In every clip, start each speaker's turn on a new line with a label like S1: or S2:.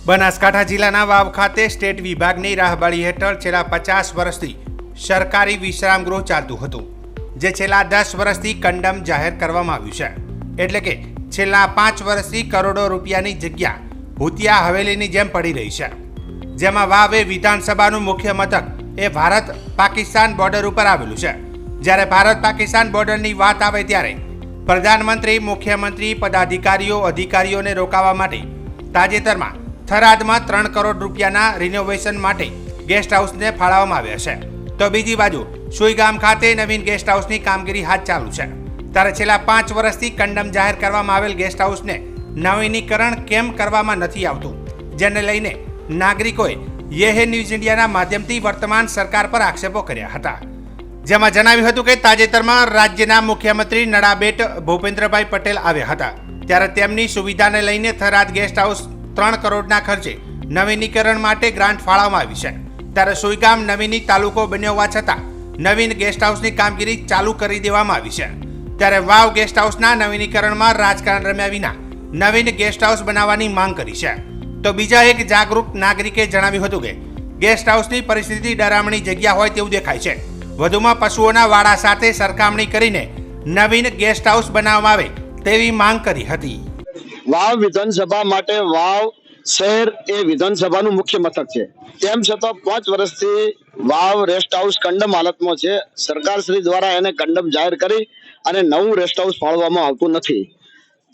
S1: બનાસકાંઠા જિલ્લાના વાવ ખાતે સ્ટેટ વિભાગની રાહબરી હેઠળ છેલ્લા 50 વર્ષથી સરકારી વિશ્રામ ગૃહ ચાલતું હતું, જે છેલ્લા 10 વર્ષથી કંડમ જાહેર કરવામાં આવ્યું છે. એટલે કે છેલ્લા 5 વર્ષથી કરોડો રૂપિયાની જગ્યા ભૂતિયા હવેલીની જેમ પડી રહી છે, જેમાં વાવ એ વિધાનસભાનું મુખ્ય મથક એ ભારત પાકિસ્તાન બોર્ડર ઉપર આવેલું છે. જ્યારે ભારત પાકિસ્તાન બોર્ડરની વાત આવે ત્યારે પ્રધાનમંત્રી, મુખ્યમંત્રી, અધિકારીઓને રોકાવા માટે તાજેતરમાં થરાદમાં 3 કરોડ રૂપિયાના રિનોવેશન માટે ગેસ્ટ હાઉસને ફાળવવામાં આવ્યા છે. તો બીજી બાજુ સુઈગામ ખાતે નવીન ગેસ્ટ હાઉસની કામગીરી હાથ ચાલુ છે. ત્યારે છેલ્લા 5 વર્ષથી કંડમ જાહેર કરવામાં આવેલ ગેસ્ટ હાઉસને નવીનીકરણ કેમ કરવામાં નથી આવતું, જેને લઈને નાગરિકોએ યે ન્યૂઝ ઇન્ડિયાના માધ્યમથી વર્તમાન સરકાર પર આક્ષેપો કર્યા હતા. જેમાં જણાવ્યું હતું કે તાજેતરમાં રાજ્યના મુખ્યમંત્રી નડાબેટ ભૂપેન્દ્રભાઈ પટેલ આવ્યા હતા, ત્યારે તેમની સુવિધાને લઈને થરાદ ગેસ્ટ હાઉસ 3 કરોડના ખર્ચે નવીનીકરણ માટે ગ્રાન્ટ ફાળવવામાં આવી છે. ત્યારે સુઈગામ નવીની તાલુકો બન્યો હોવા છતાં નવીન ગેસ્ટ હાઉસની કામગીરી ચાલુ કરી દેવામાં આવી છે. ત્યારે વાવ ગેસ્ટ હાઉસના નવીનીકરણમાં રાજકારણ રમ્યા વિના નવીન ગેસ્ટ હાઉસ બનાવવાની માંગ કરી છે. તો બીજા એક જાગૃત નાગરિકે જણાવ્યું હતું કે ગેસ્ટ હાઉસની પરિસ્થિતિ ડરામણી જગ્યા હોય તેવું દેખાય છે. વધુમાં પશુઓના વાડા સાથે સરખામણી કરીને નવીન ગેસ્ટ હાઉસ બનાવવામાં આવે તેવી માંગ કરી હતી.
S2: વાવ વિધાનસભા માટે વાવ શહેર એ વિધાનસભાનું મુખ્ય મથક છે. તેમ છતાં 5 વર્ષથી વાવ રેસ્ટ હાઉસ કંડમ હાલતમાં છે. સરકાર શ્રી દ્વારા એને કંડમ જાહેર કરી અને નવું રેસ્ટ હાઉસ ફાળવવામાં આવતું નથી.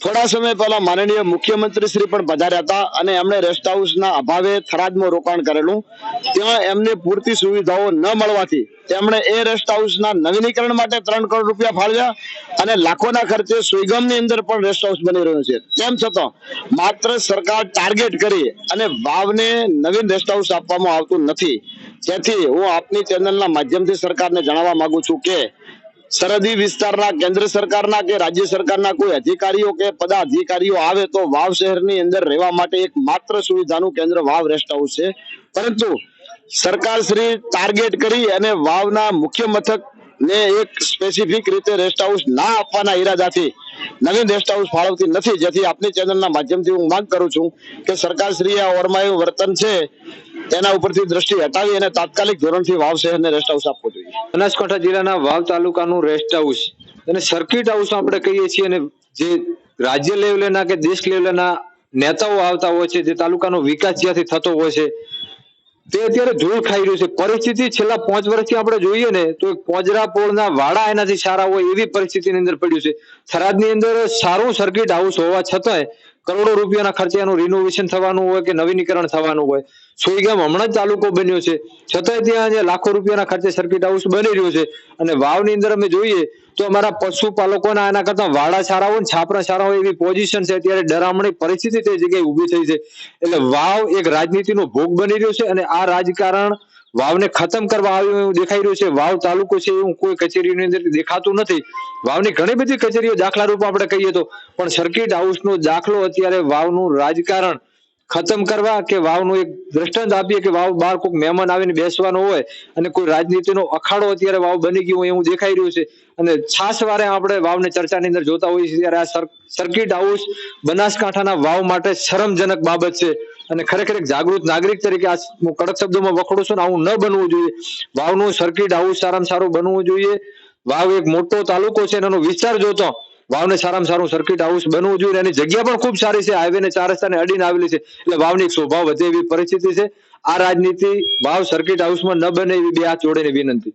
S2: થોડા સમય પહેલા માનનીય મુખ્યમંત્રી શ્રી પણ પધાર્યા હતા અને એમણે રેસ્ટ હાઉસના અભાવે થરાદમાં રોકાણ કરેલું. ત્યાં એમને પૂરતી સુવિધાઓ ન મળવાથી તેમણે એ રેસ્ટ હાઉસના નવીનીકરણ માટે 3 કરોડ રૂપિયા ફાળવ્યા અને લાખોના ખર્ચે સુઈગામની અંદર પણ રેસ્ટ હાઉસ બની રહ્યો છે. તેમ છતાં માત્ર સરકાર ટાર્ગેટ કરી અને વાવને નવીન રેસ્ટ હાઉસ આપવામાં આવતું નથી. જેથી હું આપની ચેનલના માધ્યમથી સરકારને જણાવવા માંગુ છું કે સરહદી વિસ્તારના કેન્દ્ર સરકારના કે રાજ્ય સરકારના કોઈ અધિકારીઓ કે પદાધિકારીઓ આવે તો વાવ શહેરની અંદર રહેવા માટે એક માત્ર સુવિધાનું કેન્દ્ર વાવ રેસ્ટ હાઉસ છે. પરંતુ સરકાર શ્રી ટાર્ગેટ કરી અને વાવના મુખ્ય મથક ને એક સ્પેસિફિક રીતે રેસ્ટ હાઉસ ના આપવાના ઈરાદાથી નવીન રેસ્ટ હાઉસ ફાળવતી નથી. જેથી આપની ચેનલના માધ્યમથી હું માંગ કરું છું કે સરકાર શ્રી આ ઓરમાયું વર્તન છે તેના ઉપરથી દ્રષ્ટિ હટાવી અને તાત્કાલિક ધોરણથી વાવ શહેરને રેસ્ટ હાઉસ આપવો જોઈએ.
S3: બનાસકાંઠા જિલ્લાના વાવ તાલુકાનું રેસ્ટ હાઉસ અને સર્કિટ હાઉસ આપણે કહીએ છીએ, અને જે રાજ્ય લેવલના કે દેશ લેવલના નેતાઓ આવતા હોય છે, જે તાલુકાનો વિકાસ જ્યાંથી થતો હોય છે, તે અત્યારે ધૂળ ખાઈ રહ્યું છે. પરિસ્થિતિ છેલ્લા 5 વર્ષથી આપણે જોઈએ ને તો પોજરા પોળના વાડા એનાથી સારા હોય એવી પરિસ્થિતિની અંદર પડ્યું છે. થરાદની અંદર સારું સર્કિટ હાઉસ હોવા છતાંય કરોડો રૂપિયાના ખર્ચે એનું રિનોવેશન થવાનું હોય કે નવીનીકરણ થવાનું હોય. સુઈગામ હમણાં જ તાલુકો બન્યો છે, છતાંય ત્યાં લાખો રૂપિયાના ખર્ચે સર્કિટ હાઉસ બની રહ્યું છે. અને વાવની અંદર અમે જોઈએ તો અમારા પશુપાલકોના એના કરતા વાડા સારા હોય ને છાપરા સારા હોય એવી પોઝિશન છે. અત્યારે ડરામણી પરિસ્થિતિ તે જગ્યાએ ઊભી થઈ છે. એટલે વાવ એક રાજનીતિનો ભોગ બની રહ્યો છે અને આ રાજકારણ વાવને ખતમ કરવા આવ્યું એવું દેખાઈ રહ્યું છે. વાવ તાલુકો છે એવું કોઈ કચેરીની અંદર દેખાતું નથી. વાવની ઘણી બધી કચેરીઓ દાખલા રૂપ આપણે કહીએ તો, પણ સર્કિટ હાઉસનો દાખલો અત્યારે વાવનું રાજકારણ ખતમ કરવા કે વાવનું એક દ્રષ્ટાંત આપીએ કે વાવ બહાર કોઈ મહેમાન આવીને બેસવાનો હોય અને કોઈ રાજનીતિનો અખાડો અત્યારે વાવ બની ગયો હોય એવું દેખાઈ રહ્યું છે. અને ખાસ વારે આપણે વાવને ચર્ચાની અંદર જોતા હોઈએ છીએ ત્યારે આ સર્કિટ હાઉસ બનાસકાંઠાના વાવ માટે શરમજનક બાબત છે. અને ખરેખર એક જાગૃત નાગરિક તરીકે આ હું કડક શબ્દોમાં વખોડું છું ને આવું ન બનવું જોઈએ. વાવનું સર્કિટ હાઉસ સારામાં સારું બનવું જોઈએ. વાવ એક મોટો તાલુકો છે, એનો વિસ્તાર જોતો વાવને સારામાં સારું સર્કિટ હાઉસ બનવું જોઈએ. એની જગ્યા પણ ખૂબ સારી છે, હાઈવે ને 4 રસ્તાને અડીને આવેલી છે. એટલે વાવની શોભા વધે એવી પરિસ્થિતિ છે. આ રાજનીતિ વાવ સર્કિટ હાઉસમાં ન બને એવી 2 હાથ જોડીને વિનંતી.